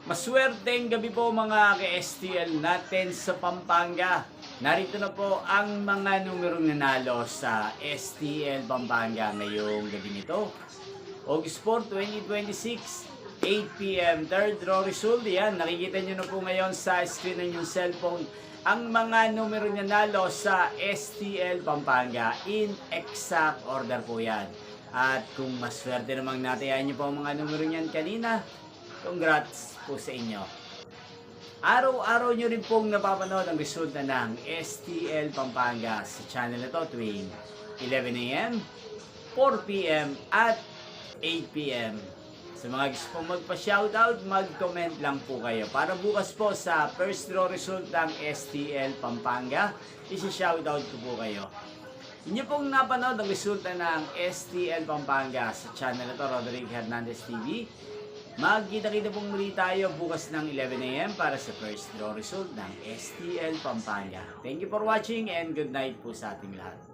Maswerteng gabi po mga ka-STL natin sa Pampanga. Narito na po ang mga numerong nanalo sa STL Pampanga ngayong gabi nito. August 4, 2026, 8 p.m. Third draw result. Yan, nakikita nyo na po ngayon sa screen ng inyong cellphone ang mga numero nanalo sa STL Pampanga in exact order po yan. At kung maswerte namang natayan nyo po ang mga numero niyan kanina, congrats po sa inyo. Araw-araw nyo rin pong napapanood ang resulta ng STL Pampanga sa channel na to tuwing 11 a.m., 4 p.m. at 8 p.m. Sa mga gusto pong magpa-shoutout, mag-comment lang po kayo. Para bukas po sa first draw result ng STL Pampanga, isi-shoutout ko po kayo. Inyo pong napanood ang resulta ng STL Pampanga sa channel na to, Roderick Hernandez TV. Magkita-kita pong muli tayo bukas ng 11 a.m. para sa first draw result ng STL Pampanga. Thank you for watching and good night po sa ating lahat.